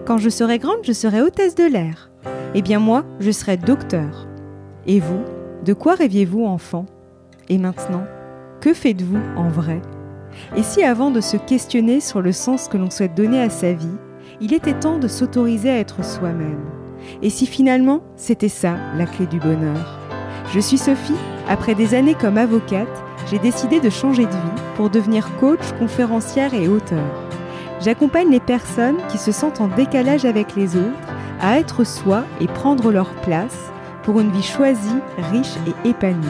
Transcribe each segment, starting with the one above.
Quand je serai grande, je serai hôtesse de l'air. Eh bien moi, je serai docteur. Et vous, de quoi rêviez-vous enfant ? Et maintenant, que faites-vous en vrai ? Et si avant de se questionner sur le sens que l'on souhaite donner à sa vie, il était temps de s'autoriser à être soi-même ? Et si finalement, c'était ça, la clé du bonheur ? Je suis Sophie. Après des années comme avocate, j'ai décidé de changer de vie pour devenir coach, conférencière et auteure. J'accompagne les personnes qui se sentent en décalage avec les autres à être soi et prendre leur place pour une vie choisie, riche et épanouie.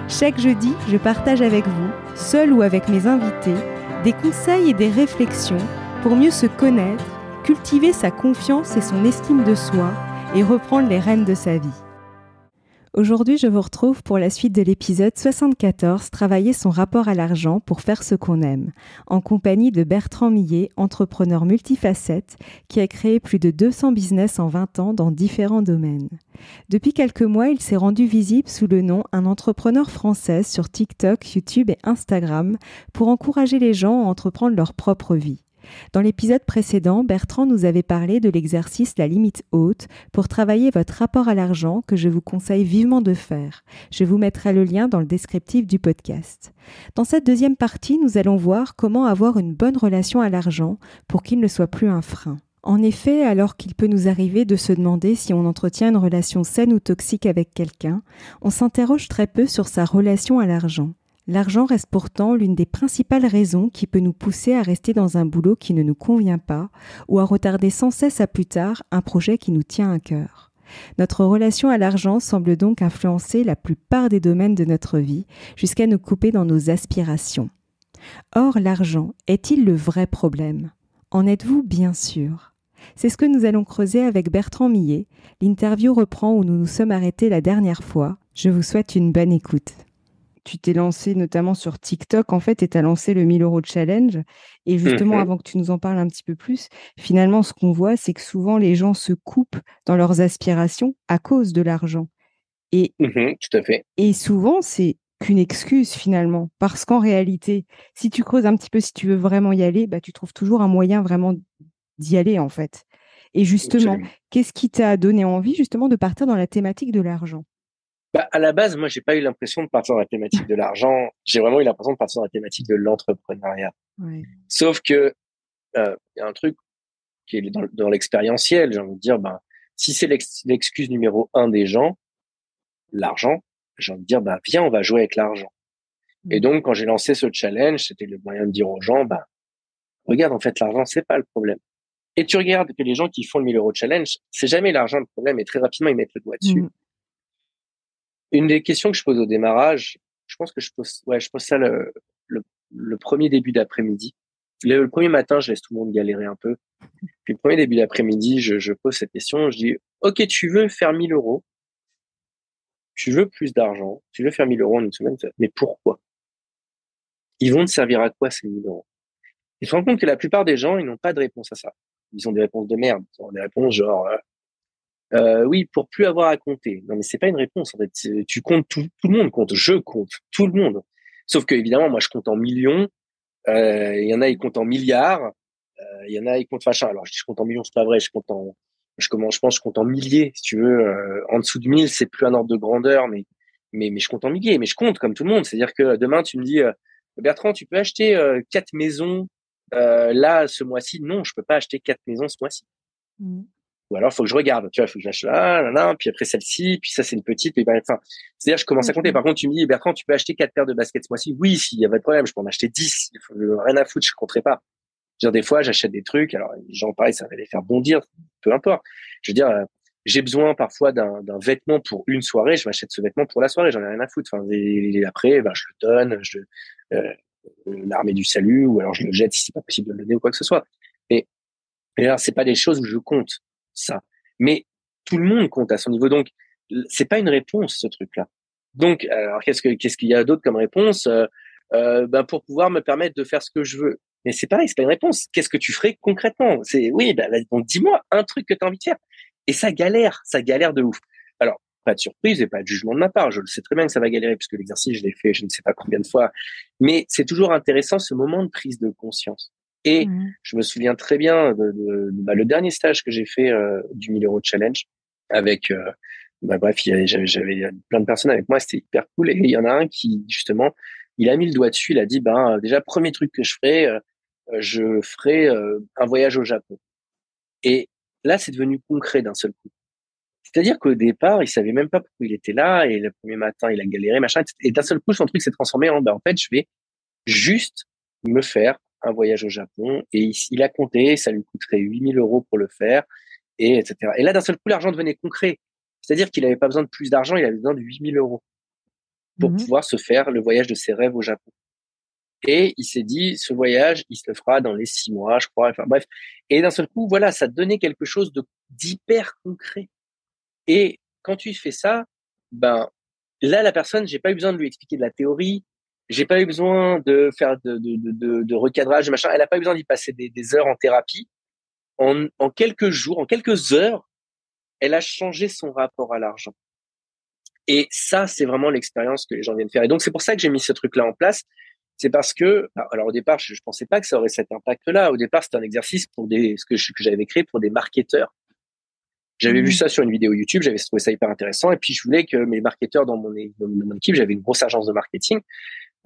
Chaque jeudi, je partage avec vous, seul ou avec mes invités, des conseils et des réflexions pour mieux se connaître, cultiver sa confiance et son estime de soi et reprendre les rênes de sa vie. Aujourd'hui, je vous retrouve pour la suite de l'épisode 74, Travailler son rapport à l'argent pour faire ce qu'on aime, en compagnie de Bertrand Millet, entrepreneur multifacette, qui a créé plus de 200 business en 20 ans dans différents domaines. Depuis quelques mois, il s'est rendu visible sous le nom Un entrepreneur français sur TikTok, YouTube et Instagram pour encourager les gens à entreprendre leur propre vie. Dans l'épisode précédent, Bertrand nous avait parlé de l'exercice La limite haute pour travailler votre rapport à l'argent que je vous conseille vivement de faire. Je vous mettrai le lien dans le descriptif du podcast. Dans cette deuxième partie, nous allons voir comment avoir une bonne relation à l'argent pour qu'il ne soit plus un frein. En effet, alors qu'il peut nous arriver de se demander si on entretient une relation saine ou toxique avec quelqu'un, on s'interroge très peu sur sa relation à l'argent. L'argent reste pourtant l'une des principales raisons qui peut nous pousser à rester dans un boulot qui ne nous convient pas ou à retarder sans cesse à plus tard un projet qui nous tient à cœur. Notre relation à l'argent semble donc influencer la plupart des domaines de notre vie jusqu'à nous couper dans nos aspirations. Or, l'argent est-il le vrai problème ? En êtes-vous bien sûr ? C'est ce que nous allons creuser avec Bertrand Millet. L'interview reprend où nous nous sommes arrêtés la dernière fois. Je vous souhaite une bonne écoute. Tu t'es lancé notamment sur TikTok, en fait, et tu as lancé le 1000 € challenge. Et justement, avant que tu nous en parles un petit peu plus, finalement, ce qu'on voit, c'est que souvent, les gens se coupent dans leurs aspirations à cause de l'argent. Et, tout à fait. Et souvent, c'est qu'une excuse, finalement. Parce qu'en réalité, si tu creuses un petit peu, si tu veux vraiment y aller, bah, tu trouves toujours un moyen vraiment d'y aller, en fait. Et justement, Absolument. Qu'est-ce qui t'a donné envie, justement, de partir dans la thématique de l'argent ? À la base, moi, j'ai pas eu l'impression de partir dans la thématique de l'argent. J'ai vraiment eu l'impression de partir dans la thématique de l'entrepreneuriat. Ouais. Sauf que y a un truc qui est dans l'expérientiel. J'ai envie de dire, si c'est l'excuse numéro 1 des gens, l'argent, j'ai envie de dire, viens, on va jouer avec l'argent. Et donc, quand j'ai lancé ce challenge, c'était le moyen de dire aux gens, regarde, en fait, l'argent, c'est pas le problème. Et tu regardes que les gens qui font le 1000 € challenge, c'est jamais l'argent le problème, et très rapidement, ils mettent le doigt dessus. Une des questions que je pose au démarrage, je pense que je pose ça le premier début d'après-midi. Le premier matin, je laisse tout le monde galérer un peu. Puis le premier début d'après-midi, je pose cette question. Je dis, OK, tu veux faire 1000 €, tu veux plus d'argent, tu veux faire 1000 € en une semaine, mais pourquoi? Ils vont te servir à quoi ces 1000 €? Ils se rendent compte que la plupart des gens, ils n'ont pas de réponse à ça. Ils ont des réponses de merde. Ils ont des réponses genre, oui, pour plus avoir à compter. Non, mais c'est pas une réponse, en fait. Tu comptes, tout le monde compte. Je compte. Tout le monde. Sauf que, évidemment, moi, je compte en millions. Il y en a, ils comptent en milliards. Il y en a, ils comptent machin. Alors, je compte en millions, c'est pas vrai. Je pense que je compte en milliers, si tu veux. En dessous de 1000, c'est plus un ordre de grandeur, mais je compte en milliers. Mais je compte comme tout le monde. C'est-à-dire que demain, tu me dis, Bertrand, tu peux acheter 4 maisons là, ce mois-ci. Non, je peux pas acheter 4 maisons ce mois-ci. Ou alors, faut que je regarde, tu vois, faut que je lâche là, puis après celle-ci, puis ça, c'est une petite, et enfin, c'est-à-dire, je commence à compter. Par contre, tu me dis, Bertrand, tu peux acheter 4 paires de baskets ce mois-ci? Oui, s'il y a pas de problème, je peux en acheter 10. Rien à foutre, je compterai pas. Je veux dire, des fois, j'achète des trucs, alors, les gens, pareil, ça va les faire bondir, peu importe. Je veux dire, j'ai besoin parfois d'un vêtement pour une soirée, je m'achète ce vêtement pour la soirée, j'en ai rien à foutre. Enfin, et après, je le donne, l'armée du salut, ou alors je le jette si c'est pas possible de le donner ou quoi que ce soit. Et alors, c'est pas des choses où je compte ça. Mais tout le monde compte à son niveau. Donc, c'est pas une réponse, ce truc-là. Donc, alors, qu'est-ce qu'il y a d'autre comme réponse? Pour pouvoir me permettre de faire ce que je veux. Mais c'est pareil, c'est pas une réponse. Qu'est-ce que tu ferais concrètement? Donc dis-moi un truc que tu as envie de faire. Et ça galère de ouf. Alors, pas de surprise et pas de jugement de ma part. Je le sais très bien que ça va galérer puisque l'exercice, je l'ai fait je ne sais pas combien de fois. Mais c'est toujours intéressant ce moment de prise de conscience. Et je me souviens très bien le dernier stage que j'ai fait du 1000 € challenge avec bref, j'avais plein de personnes avec moi, c'était hyper cool. Et il y en a un qui justement, il a mis le doigt dessus, il a dit déjà premier truc que je ferai un voyage au Japon. Et là, c'est devenu concret d'un seul coup. C'est-à-dire qu'au départ, il savait même pas pourquoi il était là, et le premier matin, il a galéré, machin. Et d'un seul coup, son truc s'est transformé en fait, je vais juste me faire un voyage au Japon. Et il a compté, ça lui coûterait 8 000 € pour le faire, et etc. Et là, d'un seul coup, l'argent devenait concret. C'est-à-dire qu'il n'avait pas besoin de plus d'argent, il avait besoin de 8 000 € pour pouvoir se faire le voyage de ses rêves au Japon. Et il s'est dit, ce voyage, il se le fera dans les 6 mois, je crois. Enfin bref. Et d'un seul coup, voilà, ça donnait quelque chose d'hyper concret. Et quand tu fais ça, là, la personne, j'ai pas eu besoin de lui expliquer de la théorie, j'ai pas eu besoin de faire de recadrage, machin. Elle a pas eu besoin d'y passer des heures en thérapie. En quelques jours, en quelques heures, elle a changé son rapport à l'argent. Et ça, c'est vraiment l'expérience que les gens viennent faire. Et donc, c'est pour ça que j'ai mis ce truc-là en place. C'est parce que, alors au départ, je pensais pas que ça aurait cet impact-là. Au départ, c'était un exercice pour que j'avais créé pour des marketeurs. J'avais vu ça sur une vidéo YouTube, j'avais trouvé ça hyper intéressant, et puis je voulais que mes marketeurs dans mon équipe, j'avais une grosse agence de marketing,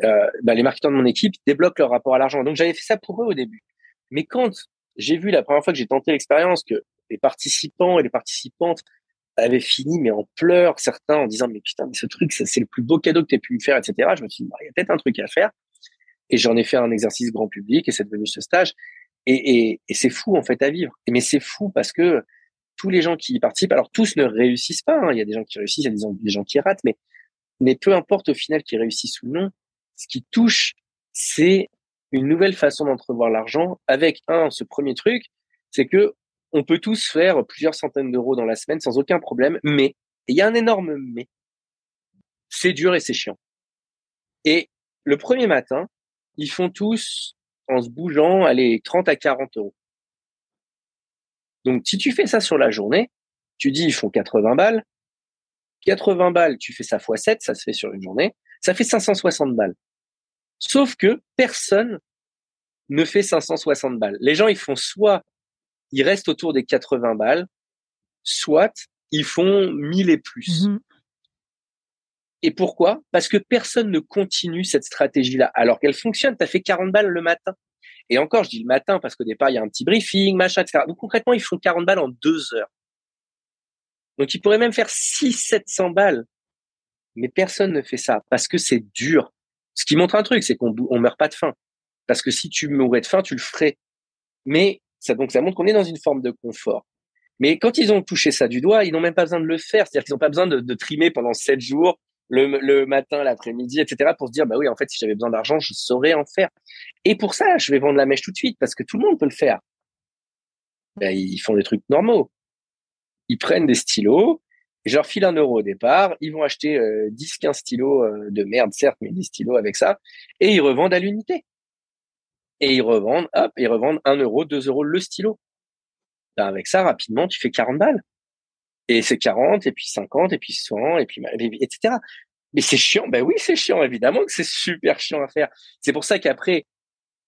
les marketeurs de mon équipe débloquent leur rapport à l'argent. Donc j'avais fait ça pour eux au début. Mais quand j'ai vu la première fois que j'ai tenté l'expérience que les participants et les participantes avaient fini mais en pleurs, certains en disant mais putain, mais ce truc c'est le plus beau cadeau que tu aies pu me faire, etc. Je me suis dit il y a peut-être un truc à faire, et j'en ai fait un exercice grand public et c'est devenu ce stage. Et c'est fou en fait à vivre. Mais c'est fou parce que tous les gens qui y participent, alors tous ne réussissent pas, hein. Il y a des gens qui réussissent, il y a des gens qui ratent, mais peu importe au final qui réussissent ou non, ce qui touche, c'est une nouvelle façon d'entrevoir l'argent avec ce premier truc, c'est que on peut tous faire plusieurs centaines d'euros dans la semaine sans aucun problème, mais, et il y a un énorme mais, c'est dur et c'est chiant. Et le premier matin, ils font tous, en se bougeant, 30 à 40 euros. Donc, si tu fais ça sur la journée, tu dis, ils font 80 balles. 80 balles, tu fais ça fois 7, ça se fait sur une journée. Ça fait 560 balles. Sauf que personne ne fait 560 balles. Les gens, ils restent autour des 80 balles, soit ils font 1000 et plus. Et pourquoi? Parce que personne ne continue cette stratégie-là, alors qu'elle fonctionne. Tu as fait 40 balles le matin. Et encore, je dis le matin, parce qu'au départ, il y a un petit briefing, machin, etc. Donc concrètement, ils font 40 balles en 2 heures. Donc ils pourraient même faire 600-700 balles. Mais personne ne fait ça, parce que c'est dur. Ce qui montre un truc, c'est qu'on meurt pas de faim. Parce que si tu mourais de faim, tu le ferais. Mais ça montre qu'on est dans une forme de confort. Mais quand ils ont touché ça du doigt, ils n'ont même pas besoin de le faire. C'est-à-dire qu'ils n'ont pas besoin de trimer pendant 7 jours, le matin, l'après-midi, etc., pour se dire, bah oui, en fait, si j'avais besoin d'argent, je saurais en faire. Et pour ça, je vais vendre la mèche tout de suite, parce que tout le monde peut le faire. Ils font des trucs normaux. Ils prennent des stylos, et je leur file 1 € au départ, ils vont acheter 10-15 stylos de merde, certes, mais 10 stylos avec ça, et ils revendent à l'unité. Et ils revendent 1 €, 2 € le stylo. Avec ça, rapidement, tu fais 40 balles. Et c'est 40, et puis 50, et puis 100, et puis etc. Mais c'est chiant. Ben oui, c'est chiant, évidemment que c'est super chiant à faire. C'est pour ça qu'après,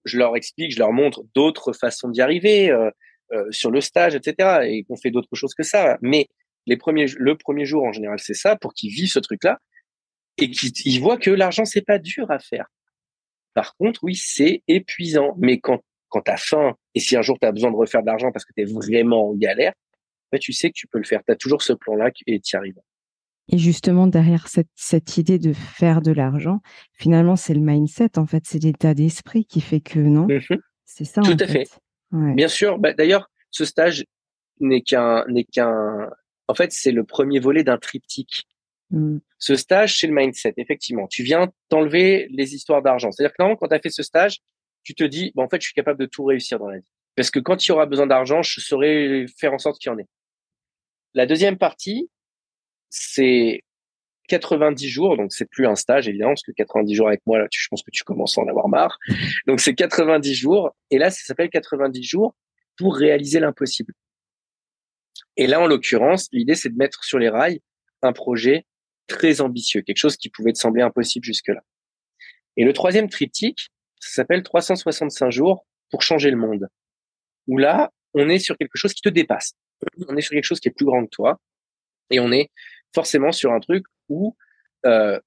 je leur explique, je leur montre d'autres façons d'y arriver sur le stage, etc. Et qu'on fait d'autres choses que ça. Mais le premier jour, en général, c'est ça, pour qu'ils vivent ce truc-là et qu'ils voient que l'argent, c'est pas dur à faire. Par contre, oui, c'est épuisant. Mais quand tu as faim, et si un jour tu as besoin de refaire de l'argent parce que tu es vraiment en galère, tu sais que tu peux le faire. Tu as toujours ce plan-là et tu y arrives. Et justement, derrière cette idée de faire de l'argent, finalement, c'est le mindset, en fait, c'est l'état d'esprit qui fait que, non? C'est ça, Tout à fait. Ouais. Bien sûr. D'ailleurs, ce stage en fait, c'est le premier volet d'un triptyque. Ce stage, c'est le mindset, effectivement. Tu viens t'enlever les histoires d'argent. C'est-à-dire que normalement, quand tu as fait ce stage, tu te dis, en fait, je suis capable de tout réussir dans la vie. Parce que quand il y aura besoin d'argent, je saurai faire en sorte qu'il y en ait. La deuxième partie, c'est 90 jours, donc c'est plus un stage évidemment, parce que 90 jours avec moi, là, je pense que tu commences à en avoir marre. Donc c'est 90 jours, et là ça s'appelle 90 jours pour réaliser l'impossible. Et là en l'occurrence, l'idée c'est de mettre sur les rails un projet très ambitieux, quelque chose qui pouvait te sembler impossible jusque-là. Et le troisième triptyque, ça s'appelle 365 jours pour changer le monde. Où là, on est sur quelque chose qui te dépasse. On est sur quelque chose qui est plus grand que toi. Et on est forcément sur un truc où euh,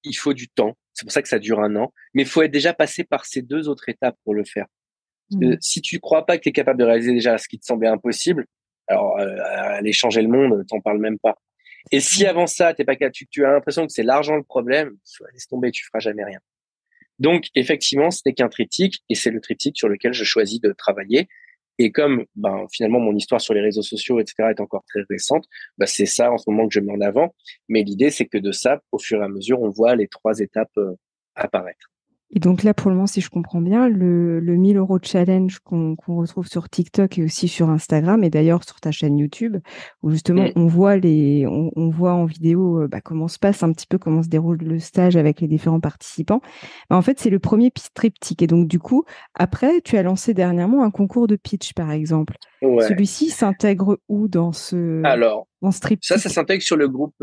il faut du temps. C'est pour ça que ça dure 1 an. Mais il faut être déjà passé par ces 2 autres étapes pour le faire. Si tu crois pas que tu es capable de réaliser déjà ce qui te semblait impossible, alors aller changer le monde, t'en parles même pas. Et si avant ça, t'es pas capable, tu as l'impression que c'est l'argent le problème, laisse tomber, tu feras jamais rien. Donc effectivement, ce n'est qu'un triptyque et c'est le triptyque sur lequel je choisis de travailler. Et comme finalement mon histoire sur les réseaux sociaux, etc., est encore très récente, c'est ça en ce moment que je mets en avant. Mais l'idée, c'est que de ça, au fur et à mesure, on voit les 3 étapes apparaître. Et donc là, pour le moment, si je comprends bien, le 1000 € challenge qu'on retrouve sur TikTok et aussi sur Instagram, et d'ailleurs sur ta chaîne YouTube, où justement on voit on voit en vidéo comment se passe un petit peu, comment se déroule le stage avec les différents participants. En fait, c'est le premier triptyque. Et donc du coup, après, tu as lancé dernièrement un concours de pitch, par exemple. Ouais. Celui-ci s'intègre où dans Alors, ce triptyque? ça s'intègre sur le groupe,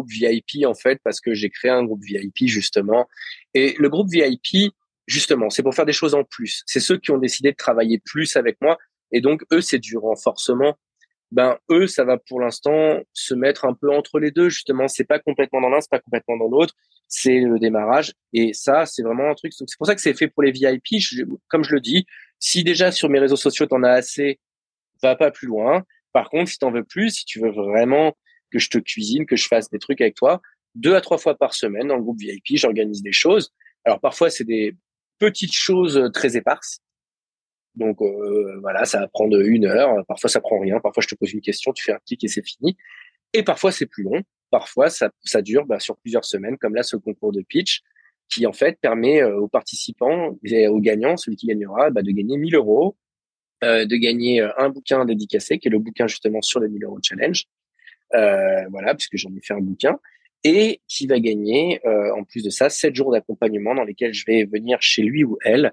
VIP en fait, parce que j'ai créé un groupe VIP justement. Et le groupe VIP, justement, c'est pour faire des choses en plus. C'est ceux qui ont décidé de travailler plus avec moi. Et donc, eux, c'est du renforcement. Eux, ça va pour l'instant se mettre un peu entre les deux, justement. C'est pas complètement dans l'un, c'est pas complètement dans l'autre. C'est le démarrage. Et ça, c'est vraiment un truc. Donc, c'est pour ça que c'est fait pour les VIP. Comme je le dis, si déjà sur mes réseaux sociaux, t'en as assez, va pas plus loin. Par contre, si t'en veux plus, si tu veux vraiment que je te cuisine, que je fasse des trucs avec toi, 2 à 3 fois par semaine dans le groupe VIP, j'organise des choses. Alors parfois, c'est des petites choses très éparses. Donc voilà, ça va prendre 1 heure. Parfois, ça prend rien. Parfois, je te pose une question, tu fais un clic et c'est fini. Et parfois, c'est plus long. Parfois, ça dure sur plusieurs semaines, comme là, ce concours de pitch, qui en fait permet aux participants et aux gagnants, celui qui gagnera, de gagner 1 000 €, de gagner un bouquin dédicacé, qui est le bouquin justement sur le 1000 € challenge. Voilà, puisque j'en ai fait un bouquin. Et qui va gagner, en plus de ça, 7 jours d'accompagnement dans lesquels je vais venir chez lui ou elle.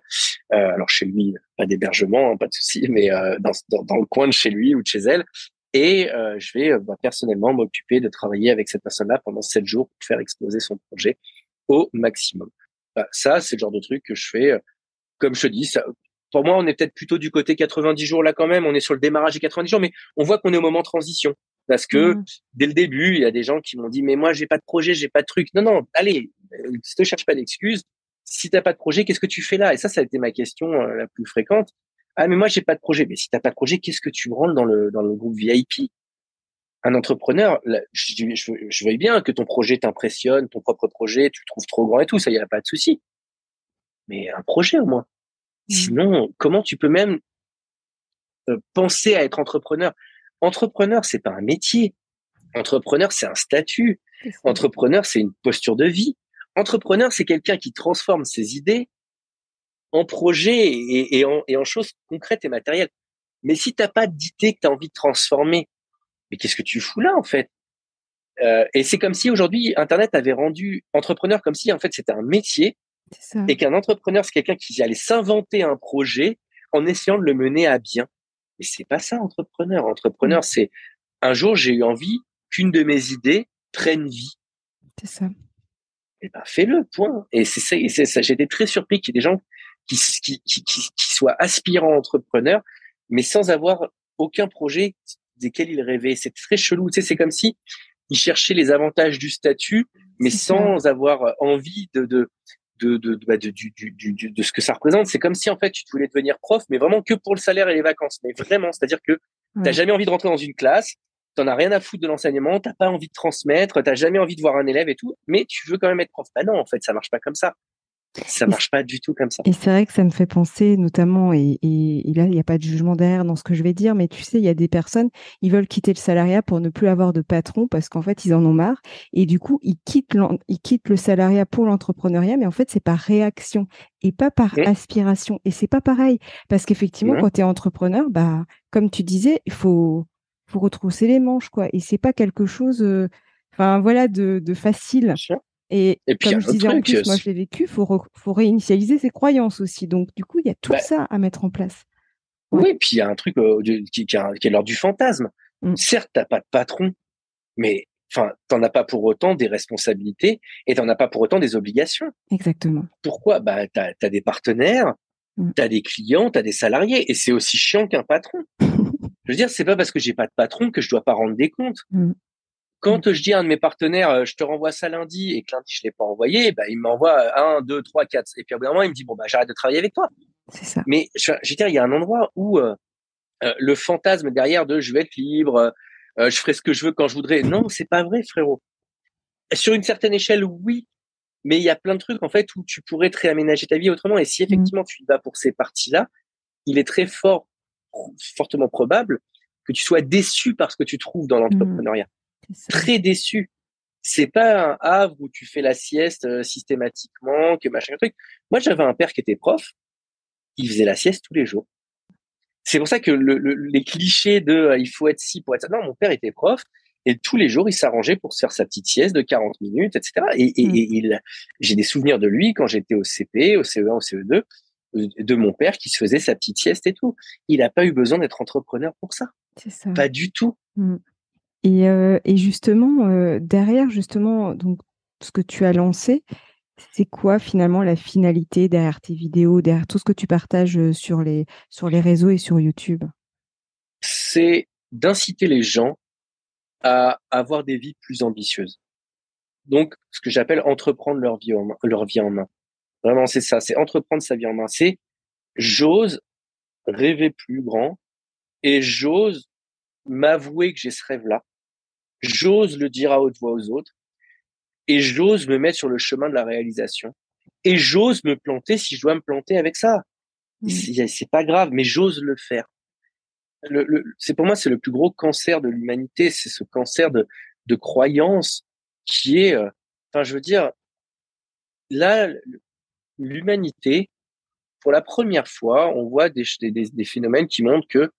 Alors chez lui, pas d'hébergement, hein, pas de souci, mais dans le coin de chez lui ou de chez elle. Et je vais personnellement m'occuper de travailler avec cette personne-là pendant 7 jours pour faire exploser son projet au maximum. Ça, c'est le genre de truc que je fais. Comme je te dis, ça, pour moi, on est peut-être plutôt du côté 90 jours là quand même. On est sur le démarrage des 90 jours, mais on voit qu'on est au moment transition. Parce que dès le début, il y a des gens qui m'ont dit mais moi j'ai pas de projet, j'ai pas de truc. Non non, allez, ne te cherche pas d'excuses. Si t'as pas de projet, qu'est-ce que tu fais là? Et ça a été ma question la plus fréquente. Ah mais moi j'ai pas de projet. Mais si t'as pas de projet, qu'est-ce que tu branles dans le groupe VIP? Un entrepreneur, là, je vois bien que ton projet t'impressionne, ton propre projet, tu le trouves trop grand et tout, ça y a pas de souci. Mais un projet au moins. Sinon, comment tu peux même penser à être entrepreneur? Entrepreneur, c'est pas un métier. Entrepreneur, c'est un statut. Entrepreneur, c'est une posture de vie. Entrepreneur, c'est quelqu'un qui transforme ses idées en projets et en choses concrètes et matérielles. Mais si t'as pas d'idée que tu as envie de transformer, mais qu'est-ce que tu fous là en fait? Et c'est comme si aujourd'hui Internet avait rendu entrepreneur comme si en fait c'était un métier et qu'un entrepreneur c'est quelqu'un qui allait s'inventer un projet en essayant de le mener à bien. Mais c'est pas ça entrepreneur. Entrepreneur, c'est un jour j'ai eu envie qu'une de mes idées prenne vie. C'est ça. Et fais-le, point. Et c'est ça. J'étais très surpris qu'il y ait des gens qui soient aspirants entrepreneurs, mais sans avoir aucun projet desquels ils rêvaient. C'est très chelou. Tu sais, c'est comme si ils cherchaient les avantages du statut, mais sans avoir envie de ce que ça représente. C'est comme si, en fait, tu voulais devenir prof, mais vraiment que pour le salaire et les vacances. Mais vraiment, c'est-à-dire que t'as jamais envie de rentrer dans une classe, t'en as rien à foutre de l'enseignement, t'as pas envie de transmettre, t'as jamais envie de voir un élève et tout, mais tu veux quand même être prof. Non, en fait, ça marche pas comme ça. Ça marche pas du tout comme ça. Et c'est vrai que ça me fait penser notamment, et là, il n'y a pas de jugement derrière dans ce que je vais dire, mais tu sais, il y a des personnes, ils veulent quitter le salariat pour ne plus avoir de patron parce qu'en fait, ils en ont marre. Et du coup, ils quittent le salariat pour l'entrepreneuriat, mais en fait, c'est par réaction et pas par aspiration. Et c'est pas pareil. Parce qu'effectivement, quand tu es entrepreneur, comme tu disais, il faut retrousser les manches, quoi. Et c'est pas quelque chose, de facile. Et puis, comme je disais en plus, moi je l'ai vécu, faut réinitialiser ses croyances aussi. Donc du coup, il y a tout ça à mettre en place. Oui, puis il y a un truc qui est l'ordre du fantasme. Certes, t'as pas de patron, mais t'en as pas pour autant des responsabilités et t'en as pas pour autant des obligations. Exactement. Pourquoi? T'as des partenaires, T'as des clients, t'as des salariés, et c'est aussi chiant qu'un patron. Je veux dire, c'est pas parce que j'ai pas de patron que je dois pas rendre des comptes. Quand je dis à un de mes partenaires, je te renvoie ça lundi, et que lundi je l'ai pas envoyé, bah, il m'envoie 1, 2, 3, 4. Et puis au bout d'un moment, il me dit, bon, bah, j'arrête de travailler avec toi. C'est ça. Mais je veux dire, il y a un endroit où le fantasme derrière de je vais être libre, je ferai ce que je veux quand je voudrais. Non, c'est pas vrai, frérot. Sur une certaine échelle, oui, mais il y a plein de trucs en fait où tu pourrais te réaménager ta vie autrement. Et si effectivement tu y vas pour ces parties-là, il est très fortement probable que tu sois déçu par ce que tu trouves dans l'entrepreneuriat. Très déçu. C'est pas un havre où tu fais la sieste systématiquement, que machin truc. Moi, j'avais un père qui était prof, il faisait la sieste tous les jours. C'est pour ça que les clichés de il faut être ci pour être ça. Non, mon père était prof et tous les jours, il s'arrangeait pour se faire sa petite sieste de 40 minutes, etc. Et j'ai des souvenirs de lui quand j'étais au CP, au CE1, au CE2, de mon père qui se faisait sa petite sieste et tout. Il n'a pas eu besoin d'être entrepreneur pour ça. C'est ça. Pas du tout. Et justement, derrière justement donc ce que tu as lancé, c'est quoi finalement la finalité derrière tes vidéos, derrière tout ce que tu partages sur les réseaux et sur YouTube? C'est d'inciter les gens à avoir des vies plus ambitieuses. Donc, ce que j'appelle entreprendre leur vie en main. Vraiment, c'est ça. C'est entreprendre sa vie en main. C'est j'ose rêver plus grand et j'ose m'avouer que j'ai ce rêve-là. J'ose le dire à haute voix aux autres et j'ose me mettre sur le chemin de la réalisation. Et j'ose me planter si je dois me planter avec ça. C'est pas grave, mais j'ose le faire. C'est pour moi, c'est le plus gros cancer de l'humanité. C'est ce cancer de croyance qui est, enfin, je veux dire, là, l'humanité, pour la première fois, on voit des phénomènes qui montrent que,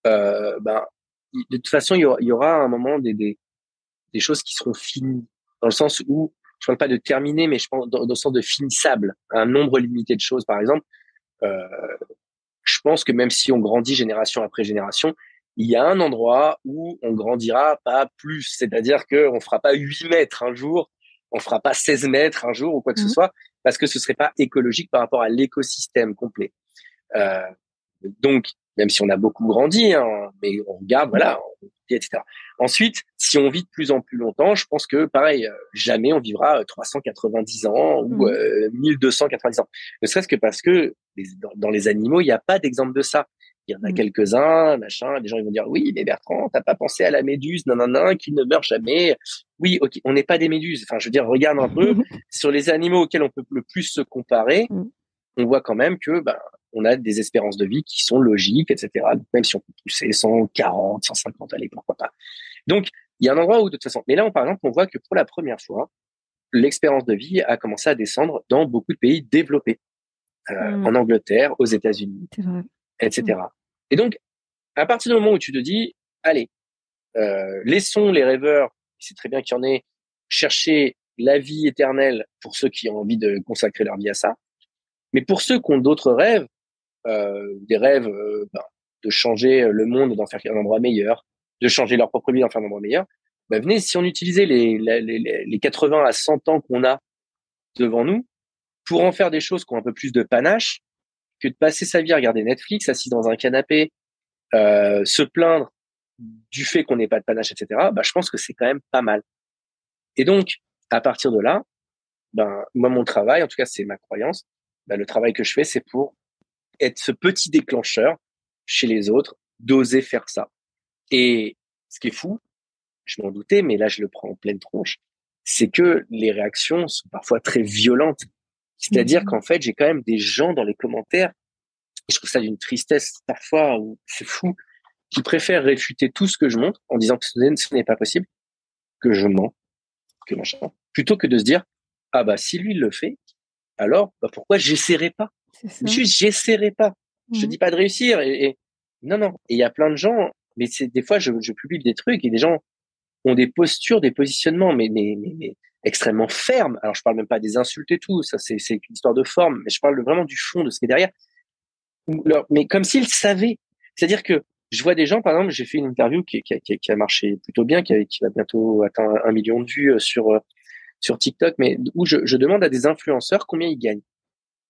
ben, de toute façon, il y aura à un moment des choses qui seront finies, dans le sens où, je parle pas de terminer, mais je pense dans le sens de finissable, un nombre limité de choses, par exemple. Euh, je pense que même si on grandit génération après génération, il y a un endroit où on grandira pas plus. C'est-à-dire qu'on fera pas 8 mètres un jour, on fera pas 16 mètres un jour ou quoi que ce soit, parce que ce serait pas écologique par rapport à l'écosystème complet. Euh, donc, même si on a beaucoup grandi, hein, mais on regarde, voilà, etc. Ensuite, si on vit de plus en plus longtemps, je pense que, pareil, jamais on vivra 390 ans ou 1290 ans. Ne serait-ce que parce que dans les animaux, il n'y a pas d'exemple de ça. Il y en a quelques-uns, machin, des gens ils vont dire, oui, mais Bertrand, t'as pas pensé à la méduse, non, qui ne meurt jamais. Oui, ok, on n'est pas des méduses. Enfin, je veux dire, regarde un peu, sur les animaux auxquels on peut le plus se comparer, on voit quand même que, ben, on a des espérances de vie qui sont logiques, etc. Donc, même si on peut pousser 140, 150, allez, pourquoi pas. Donc, il y a un endroit où, de toute façon, mais là, par exemple, on voit que pour la première fois, l'expérience de vie a commencé à descendre dans beaucoup de pays développés, en Angleterre, aux États-Unis, etc. Et donc, à partir du moment où tu te dis, allez, laissons les rêveurs, c'est très bien qu'il y en ait, chercher la vie éternelle pour ceux qui ont envie de consacrer leur vie à ça. Mais pour ceux qui ont d'autres rêves, des rêves de changer le monde, d'en faire un endroit meilleur, de changer leur propre vie, d'en faire un endroit meilleur, ben venez, si on utilisait les 80 à 100 ans qu'on a devant nous pour en faire des choses qui ont un peu plus de panache, que de passer sa vie à regarder Netflix, assis dans un canapé, se plaindre du fait qu'on n'ait pas de panache, etc., ben, je pense que c'est quand même pas mal. Et donc, à partir de là, ben, moi, mon travail, en tout cas, c'est ma croyance, ben, le travail que je fais, c'est pour être ce petit déclencheur chez les autres, d'oser faire ça. Et ce qui est fou, je m'en doutais, mais là, je le prends en pleine tronche, c'est que les réactions sont parfois très violentes. C'est-à-dire qu'en fait, j'ai quand même des gens dans les commentaires, et je trouve ça d'une tristesse parfois, où c'est fou, qui préfèrent réfuter tout ce que je montre en disant que ce n'est pas possible, que je mens, que machin, plutôt que de se dire, ah bah, si lui il le fait, alors, bah, pourquoi j'essaierai pas? Juste, j'essaierai pas. Je te dis pas de réussir. Et non. Et il y a plein de gens, mais c'est des fois, je publie des trucs et des gens ont des postures, des positionnements, mais extrêmement fermes. Alors, je parle même pas des insultes et tout. Ça, c'est une histoire de forme. Mais je parle vraiment du fond, de ce qui est derrière. Mais comme s'ils savaient. C'est-à-dire que je vois des gens, par exemple, j'ai fait une interview qui a marché plutôt bien, qui va bientôt atteindre 1 million de vues sur TikTok, mais où je demande à des influenceurs combien ils gagnent.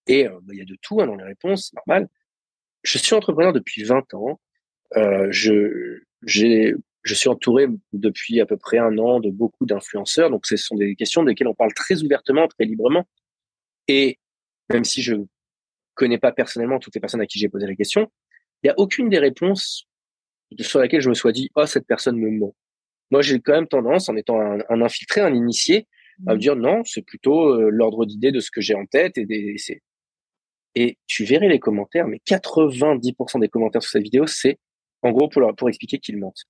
Et il y a de tout dans les réponses, c'est normal. Je suis entrepreneur depuis 20 ans. Je suis entouré depuis à peu près un an de beaucoup d'influenceurs. Donc, ce sont des questions desquelles on parle très ouvertement, très librement. Et même si je connais pas personnellement toutes les personnes à qui j'ai posé la question, il y a aucune des réponses sur laquelle je me sois dit, oh, cette personne me ment. Moi, j'ai quand même tendance, en étant un infiltré, un initié, à me dire non, c'est plutôt l'ordre d'idée de ce que j'ai en tête et tu verrais les commentaires, mais 90% des commentaires sur cette vidéo, c'est en gros pour expliquer qu'ils mentent.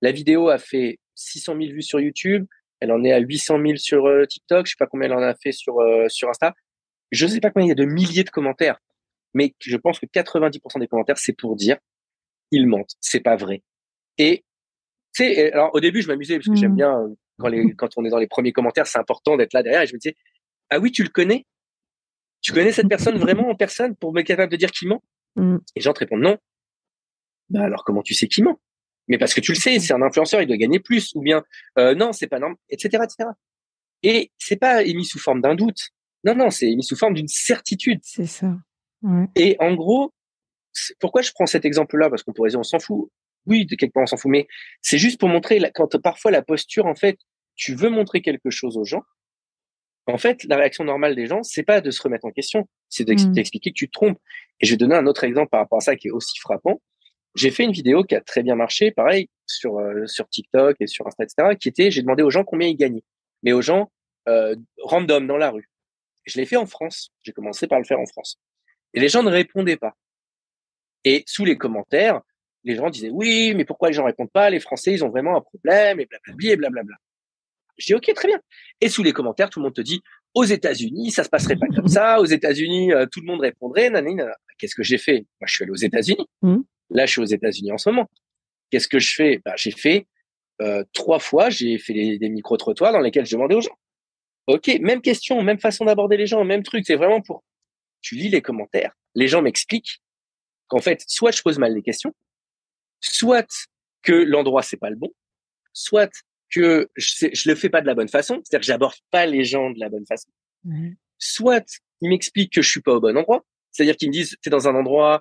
La vidéo a fait 600 000 vues sur YouTube, elle en est à 800 000 sur TikTok, je sais pas combien elle en a fait sur Insta. Je sais pas combien il y a de milliers de commentaires, mais je pense que 90% des commentaires, c'est pour dire ils mentent, c'est pas vrai. Et tu sais, alors au début, je m'amusais parce que j'aime bien quand on est dans les premiers commentaires, c'est important d'être là derrière. Et je me disais, ah oui, tu le connais? Tu connais cette personne vraiment en personne pour m'être capable de dire qu'il ment? Et les gens te répondent non. Bah alors comment tu sais qu'il ment? Mais parce que tu le sais, c'est un influenceur, il doit gagner plus. Ou bien non, c'est pas normal, etc., etc. Et c'est pas émis sous forme d'un doute. Non, non, c'est émis sous forme d'une certitude. C'est ça. Ouais. Et en gros, pourquoi je prends cet exemple-là? Parce qu'on pourrait dire on s'en fout. Oui, de quelque part on s'en fout, mais c'est juste pour montrer quand parfois la posture, en fait, tu veux montrer quelque chose aux gens. En fait, la réaction normale des gens, c'est pas de se remettre en question, c'est d'expliquer que tu te trompes. Et je vais donner un autre exemple par rapport à ça qui est aussi frappant. J'ai fait une vidéo qui a très bien marché, pareil, sur TikTok et sur Insta, etc., qui était, j'ai demandé aux gens combien ils gagnaient, mais aux gens random dans la rue. Je l'ai fait en France. J'ai commencé par le faire en France. Et les gens ne répondaient pas. Et sous les commentaires, les gens disaient oui, mais pourquoi les gens répondent pas? Les Français, ils ont vraiment un problème et blablabla et blablabla. Je dis ok, très bien. Et sous les commentaires, tout le monde te dit aux États-Unis, ça se passerait pas comme ça. Aux États-Unis, tout le monde répondrait. Nanana. Qu'est-ce que j'ai fait? Moi, je suis allé aux États-Unis. Là, je suis aux États-Unis en ce moment. Qu'est-ce que je fais? J'ai fait 3 fois, j'ai fait des micro-trottoirs dans lesquels je demandais aux gens. Ok, même question, même façon d'aborder les gens, même truc. C'est vraiment pour. Tu lis les commentaires, les gens m'expliquent qu'en fait, soit je pose mal les questions, soit que l'endroit c'est pas le bon, soit que je le fais pas de la bonne façon, c'est-à-dire que j'aborde pas les gens de la bonne façon. Soit ils m'expliquent que je suis pas au bon endroit, c'est-à-dire qu'ils me disent t'es dans un endroit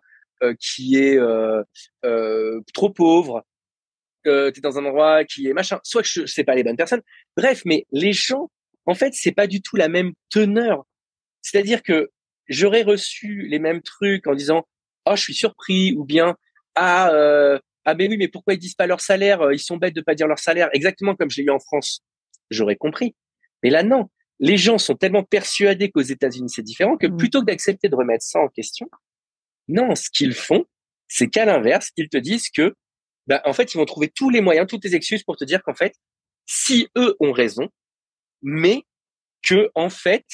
qui est trop pauvre, t'es dans un endroit qui est machin, soit que je sais pas les bonnes personnes. Bref, mais les gens, en fait, c'est pas du tout la même teneur. C'est-à-dire que j'aurais reçu les mêmes trucs en disant oh je suis surpris ou bien ah mais oui mais pourquoi ils disent pas leur salaire, ils sont bêtes de pas dire leur salaire, exactement comme je l'ai eu en France, j'aurais compris. Mais là non, les gens sont tellement persuadés qu'aux États-Unis c'est différent que plutôt que d'accepter de remettre ça en question, non, ce qu'ils font c'est qu'à l'inverse ils te disent que en fait ils vont trouver tous les moyens, toutes les excuses pour te dire qu'en fait si eux ont raison, mais que en fait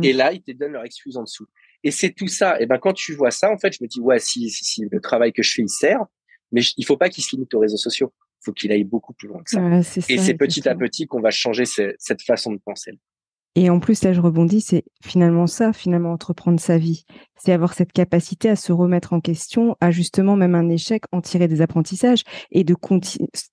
et là, ils te donnent leur excuse en dessous. Et c'est tout ça. Et quand tu vois ça, en fait, je me dis, ouais, si le travail que je fais, il sert, mais il faut pas qu'il se limite aux réseaux sociaux. Il faut qu'il aille beaucoup plus loin que ça. Ouais, c'est ça, et c'est petit à exactement. petit qu'on va changer cette façon de penser. Et en plus, là, je rebondis, c'est finalement ça, finalement, entreprendre sa vie. C'est avoir cette capacité à se remettre en question, à justement, même un échec, en tirer des apprentissages et de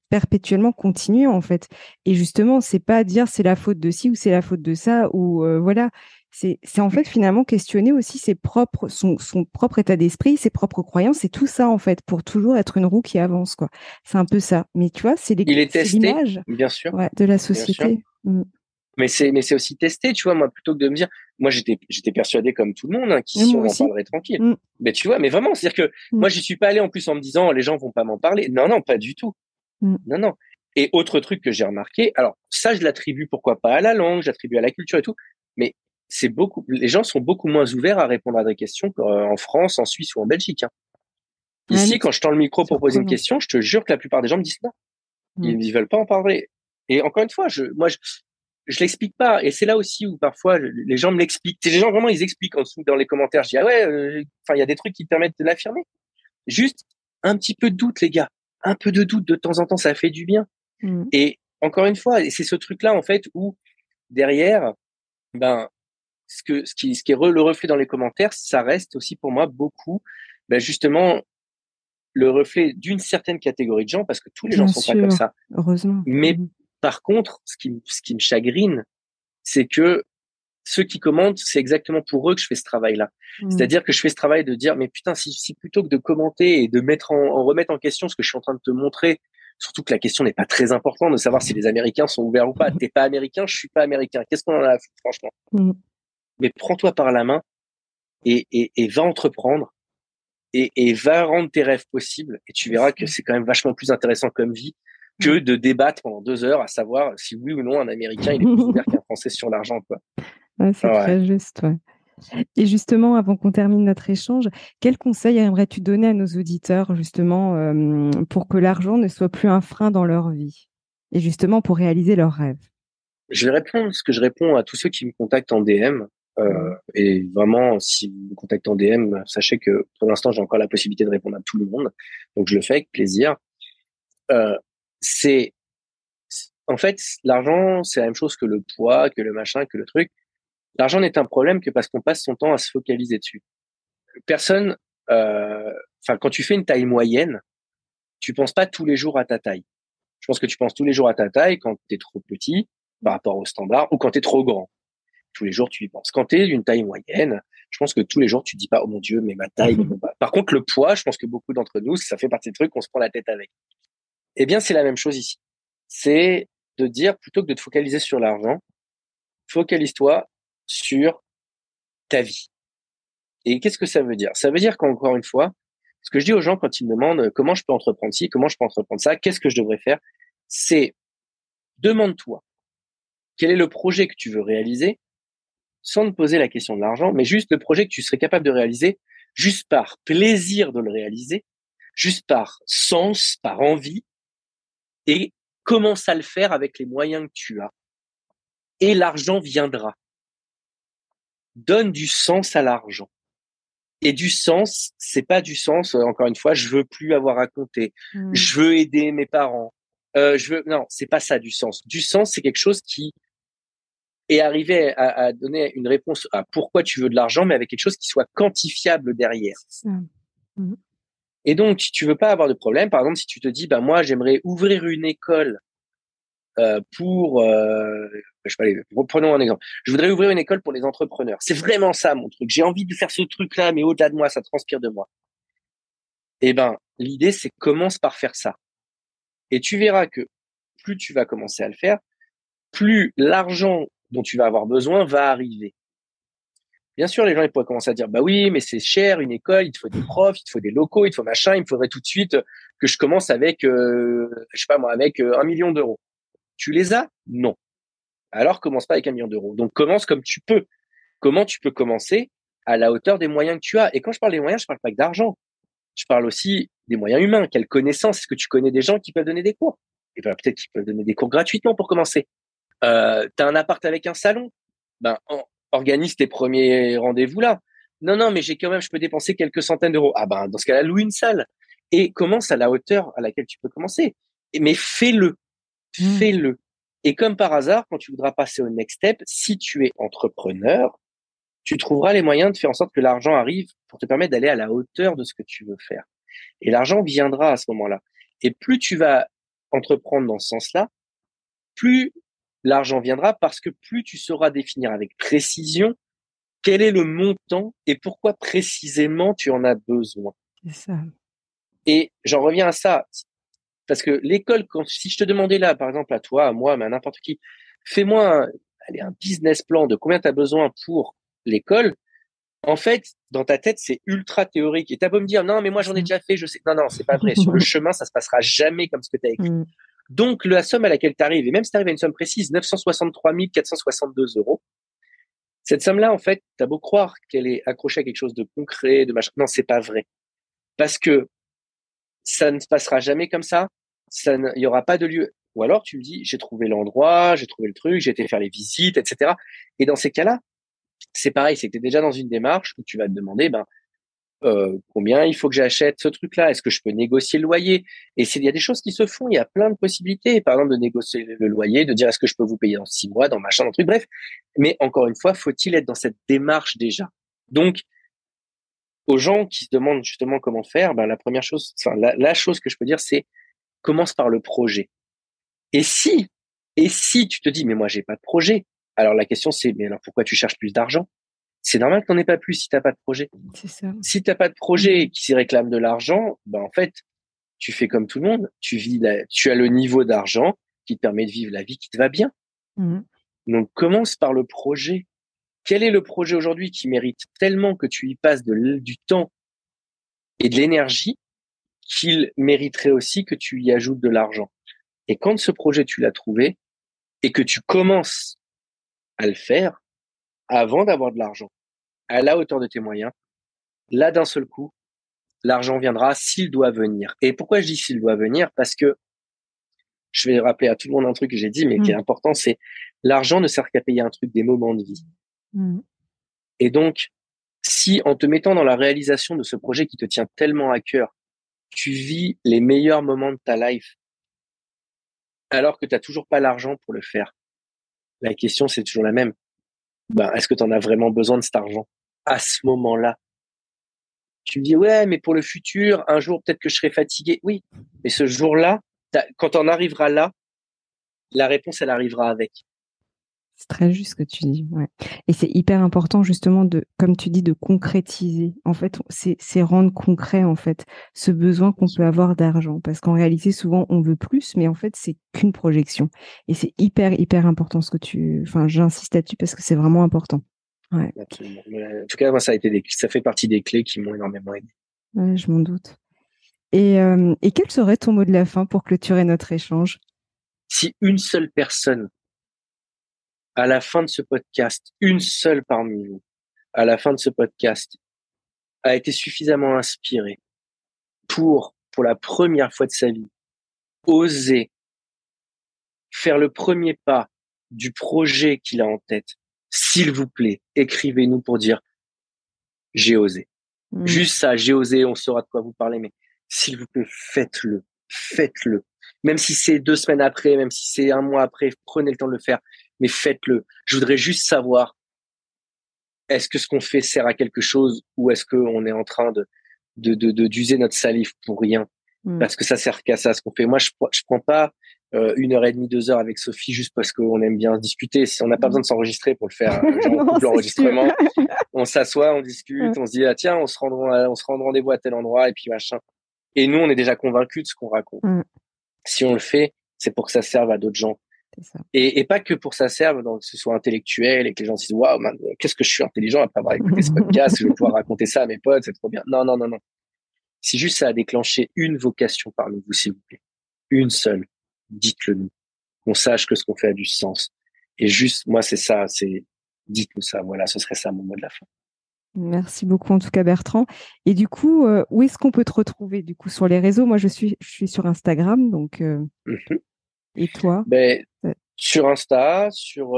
perpétuellement continuer, en fait. Et justement, c'est pas dire c'est la faute de ci ou c'est la faute de ça, ou voilà. C'est en fait, finalement, questionner aussi son propre état d'esprit, ses propres croyances, et tout ça, en fait, pour toujours être une roue qui avance, quoi. C'est un peu ça. Mais tu vois, Il est c'est testé, l'image, bien sûr, ouais, de la bien sûr. société. Mais c'est aussi testé, tu vois, moi, plutôt que de me dire, moi, j'étais persuadé comme tout le monde, qu'ici, Moi on en aussi. parlerait tranquille. Mais tu vois, mais vraiment, c'est-à-dire que moi, j'y suis pas allé en plus en me disant, les gens vont pas m'en parler. Non, non, pas du tout. Non, non. Et autre truc que j'ai remarqué, alors ça, je l'attribue pourquoi pas à la langue, j'attribue à la culture et tout, mais les gens sont beaucoup moins ouverts à répondre à des questions qu'en France, en Suisse ou en Belgique. Ah non, Ici, quand je tends le micro pour poser une surprenant. question, je te jure que la plupart des gens me disent non. Ils veulent pas en parler. Et encore une fois, je l'explique pas. Et c'est là aussi où parfois les gens me l'expliquent. Les gens vraiment, ils expliquent en dessous dans les commentaires. Je dis ah ouais, il y a des trucs qui te permettent de l'affirmer. Juste un petit peu de doute, les gars. Un peu de doute de temps en temps, ça fait du bien. Et encore une fois, et c'est ce truc-là en fait où derrière, ce qui est le reflet dans les commentaires, ça reste aussi pour moi beaucoup, justement le reflet d'une certaine catégorie de gens, parce que tous les gens Bien sont pas comme sûr, ça. heureusement. Mais par contre, ce qui me chagrine, c'est que ceux qui commentent, c'est exactement pour eux que je fais ce travail-là. C'est-à-dire que je fais ce travail de dire, mais putain, si plutôt que de commenter et de remettre en question ce que je suis en train de te montrer, surtout que la question n'est pas très importante de savoir si les Américains sont ouverts ou pas. T'es pas américain, je suis pas américain. Qu'est-ce qu'on en a à foutre, franchement? Mais prends-toi par la main et va entreprendre et va rendre tes rêves possibles et tu verras que c'est quand même vachement plus intéressant comme vie que de débattre pendant 2 heures à savoir si oui ou non un Américain il est plus ouvert qu'un Français sur l'argent, quoi. Ouais, c'est très juste, ouais. Et justement, avant qu'on termine notre échange, quel conseil aimerais-tu donner à nos auditeurs, justement, pour que l'argent ne soit plus un frein dans leur vie et justement pour réaliser leurs rêves? Je vais répondre ce que je réponds à tous ceux qui me contactent en DM. Et vraiment, si vous me contactez en DM, sachez que pour l'instant, j'ai encore la possibilité de répondre à tout le monde. Donc, je le fais avec plaisir. C'est en fait, l'argent, c'est la même chose que le poids, que le machin, que le truc. L'argent n'est un problème que parce qu'on passe son temps à se focaliser dessus. Personne, quand tu fais une taille moyenne, tu penses pas tous les jours à ta taille. Je pense que tu penses tous les jours à ta taille quand tu es trop petit par rapport au standard ou quand tu es trop grand. Tous les jours, tu y penses. Quand tu es d'une taille moyenne, je pense que tous les jours, tu te dis pas, oh mon Dieu, mais ma taille. Par contre, le poids, je pense que beaucoup d'entre nous, ça fait partie des trucs qu'on se prend la tête avec. Eh bien, c'est la même chose ici. C'est de dire, plutôt que de te focaliser sur l'argent, focalise-toi sur ta vie. Et qu'est-ce que ça veut dire? Ça veut dire qu'encore une fois, ce que je dis aux gens quand ils me demandent comment je peux entreprendre ci, comment je peux entreprendre ça, qu'est-ce que je devrais faire, c'est demande-toi quel est le projet que tu veux réaliser sans te poser la question de l'argent, mais juste le projet que tu serais capable de réaliser juste par plaisir de le réaliser, juste par sens, par envie, et commence à le faire avec les moyens que tu as. Et l'argent viendra. Donne du sens à l'argent. Et du sens, c'est pas du sens, encore une fois, je veux plus avoir à compter, je veux aider mes parents, non, c'est pas ça du sens. Du sens, c'est quelque chose qui est arrivé à donner une réponse à pourquoi tu veux de l'argent, mais avec quelque chose qui soit quantifiable derrière. Et donc, si tu veux pas avoir de problème, par exemple, si tu te dis, bah moi, j'aimerais ouvrir une école pour, je sais pas, prenons un exemple. Je voudrais ouvrir une école pour les entrepreneurs. C'est vraiment ça mon truc. J'ai envie de faire ce truc-là, mais au-delà de moi, ça transpire de moi. Eh ben, l'idée, c'est commence par faire ça. Et tu verras que plus tu vas commencer à le faire, plus l'argent dont tu vas avoir besoin va arriver. Bien sûr, les gens ils pourraient commencer à dire bah oui, mais c'est cher une école, il te faut des profs, il te faut des locaux, il te faut machin, il me faudrait tout de suite que je commence avec, je sais pas moi, avec 1 million d'euros. Tu les as? Non. Alors commence pas avec 1 million d'euros. Donc commence comme tu peux. Comment tu peux commencer à la hauteur des moyens que tu as? Et quand je parle des moyens, je parle pas que d'argent. Je parle aussi des moyens humains. Quelle connaissance? Est-ce que tu connais des gens qui peuvent donner des cours? Et ben peut-être qu'ils peuvent donner des cours gratuitement pour commencer. T'as un appart avec un salon? Ben organise tes premiers rendez-vous là. Non, mais j'ai quand même, je peux dépenser quelques centaines d'euros. Ah ben dans ce cas-là, loue une salle et commence à la hauteur à laquelle tu peux commencer. Mais fais-le. Et comme par hasard, quand tu voudras passer au next step, si tu es entrepreneur, tu trouveras les moyens de faire en sorte que l'argent arrive pour te permettre d'aller à la hauteur de ce que tu veux faire. Et l'argent viendra à ce moment-là. Et plus tu vas entreprendre dans ce sens-là, plus l'argent viendra parce que plus tu sauras définir avec précision quel est le montant et pourquoi précisément tu en as besoin. C'est ça. Et j'en reviens à ça. Parce que l'école, si je te demandais là, par exemple à toi, à moi, mais à n'importe qui, fais-moi un business plan de combien tu as besoin pour l'école. En fait, dans ta tête, c'est ultra théorique. Et tu as beau me dire, non, mais moi, j'en ai déjà fait, je sais. Non, c'est pas vrai. Sur le chemin, ça se passera jamais comme ce que tu as écrit. Donc, la somme à laquelle tu arrives, et même si tu arrives à une somme précise, 963 462 euros, cette somme-là, en fait, tu as beau croire qu'elle est accrochée à quelque chose de concret, de machin. Non, c'est pas vrai. Parce que ça ne se passera jamais comme ça. Il y aura pas de lieu. Ou alors, tu me dis, j'ai trouvé l'endroit, j'ai trouvé le truc, j'ai été faire les visites, etc. Et dans ces cas-là, c'est pareil, c'est que tu es déjà dans une démarche où tu vas te demander, combien il faut que j'achète ce truc-là? Est-ce que je peux négocier le loyer? Et il y a des choses qui se font, il y a plein de possibilités. Par exemple, de négocier le loyer, de dire est-ce que je peux vous payer dans 6 mois, dans machin, dans truc, bref. Mais encore une fois, faut-il être dans cette démarche déjà? Donc, aux gens qui se demandent justement comment faire, la première chose, la chose que je peux dire, c'est commence par le projet. Et si tu te dis, mais moi, j'ai pas de projet, Alors la question c'est, mais alors pourquoi tu cherches plus d'argent? C'est normal que t'en aies pas plus si t'as pas de projet. C'est ça. Si t'as pas de projet qui réclame de l'argent, ben en fait, tu fais comme tout le monde. Tu as le niveau d'argent qui te permet de vivre la vie qui te va bien. Mhm. Donc commence par le projet. Quel est le projet aujourd'hui qui mérite tellement que tu y passes du temps et de l'énergie qu'il mériterait aussi que tu y ajoutes de l'argent? Et quand ce projet, tu l'as trouvé et que tu commences à le faire avant d'avoir de l'argent, à la hauteur de tes moyens, là, d'un seul coup, l'argent viendra s'il doit venir. Et pourquoi je dis s'il doit venir? Parce que je vais rappeler à tout le monde un truc que j'ai dit, mais qui est important, c'est l'argent ne sert qu'à payer un truc, des moments de vie. Et donc, si en te mettant dans la réalisation de ce projet qui te tient tellement à cœur, tu vis les meilleurs moments de ta life, alors que tu n'as toujours pas l'argent pour le faire, la question, c'est toujours la même. Ben, est-ce que tu en as vraiment besoin de cet argent à ce moment-là? Tu me dis, ouais, mais pour le futur, un jour, peut-être que je serai fatigué. Oui, mais ce jour-là, quand on arrivera là, la réponse, elle arrivera avec. C'est très juste ce que tu dis, ouais. Et c'est hyper important justement de, comme tu dis, de concrétiser. En fait, c'est rendre concret en fait ce besoin qu'on peut avoir d'argent, parce qu'en réalité, souvent, on veut plus, mais en fait, c'est qu'une projection. Et c'est hyper important ce que enfin, j'insiste là-dessus parce que c'est vraiment important. Ouais. Absolument. En tout cas, moi, ça fait partie des clés qui m'ont énormément aidé. Ouais, je m'en doute. Et quel serait ton mot de la fin pour clôturer notre échange? Si une seule personne, à la fin de ce podcast, une seule parmi vous, à la fin de ce podcast, a été suffisamment inspirée pour la première fois de sa vie, oser faire le premier pas du projet qu'il a en tête, s'il vous plaît, écrivez-nous pour dire j'ai osé. Juste ça, j'ai osé, on saura de quoi vous parlez, mais s'il vous plaît, faites-le. Faites-le. Même si c'est 2 semaines après, même si c'est 1 mois après, prenez le temps de le faire, mais faites-le. Je voudrais juste savoir, est-ce que ce qu'on fait sert à quelque chose ou est-ce qu'on est en train d'user notre salive pour rien? Parce que ça sert qu'à ça, ce qu'on fait. Moi, je prends pas 1h30, 2 heures avec Sophie juste parce qu'on aime bien discuter. Si on n'a pas besoin de s'enregistrer pour le faire, genre on coupe l'enregistrement, on s'assoit, on discute, on se dit ah tiens, on se rend rendez-vous à tel endroit et puis machin. Et nous, on est déjà convaincus de ce qu'on raconte. Si on le fait, c'est pour que ça serve à d'autres gens. Ça. Et pas que pour que ça serve, donc que ce soit intellectuel et que les gens se disent waouh, qu'est-ce que je suis intelligent après avoir écouté ce podcast, je vais pouvoir raconter ça à mes potes, c'est trop bien. Non. Si juste ça a déclenché une vocation parmi vous, s'il vous plaît, une seule, dites-le nous, qu'on sache que ce qu'on fait a du sens. Et juste, moi, c'est ça, c'est dites-nous ça. Voilà, ce serait ça mon mot de la fin. Merci beaucoup en tout cas Bertrand. Et du coup, où est-ce qu'on peut te retrouver du coup sur les réseaux? Moi, je suis sur Instagram, donc. Et toi? Sur Insta, sur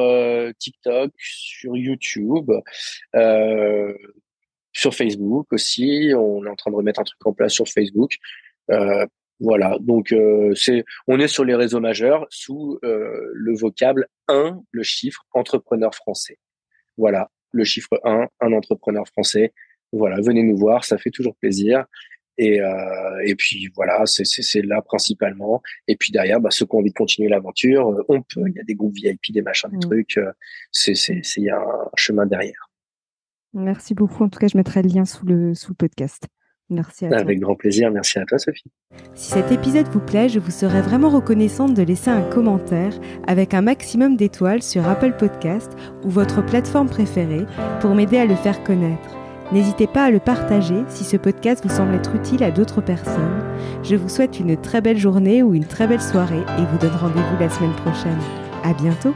TikTok, sur YouTube, sur Facebook aussi. On est en train de remettre un truc en place sur Facebook. Voilà. Donc on est sur les réseaux majeurs sous le vocable 1, le chiffre entrepreneur français. Voilà. Le chiffre 1, un entrepreneur français. Voilà. Venez nous voir. Ça fait toujours plaisir. Et puis voilà, c'est là principalement. Et puis derrière, ceux qui ont envie de continuer l'aventure, on peut. Il y a des groupes VIP, des machins, des trucs. Il y a un chemin derrière. Merci beaucoup. En tout cas, je mettrai le lien sous le podcast. Merci à toi. Avec grand plaisir. Merci à toi, Sophie. Si cet épisode vous plaît, je vous serais vraiment reconnaissante de laisser un commentaire avec un maximum d'étoiles sur Apple Podcast ou votre plateforme préférée pour m'aider à le faire connaître. N'hésitez pas à le partager si ce podcast vous semble être utile à d'autres personnes. Je vous souhaite une très belle journée ou une très belle soirée et vous donne rendez-vous la semaine prochaine. À bientôt!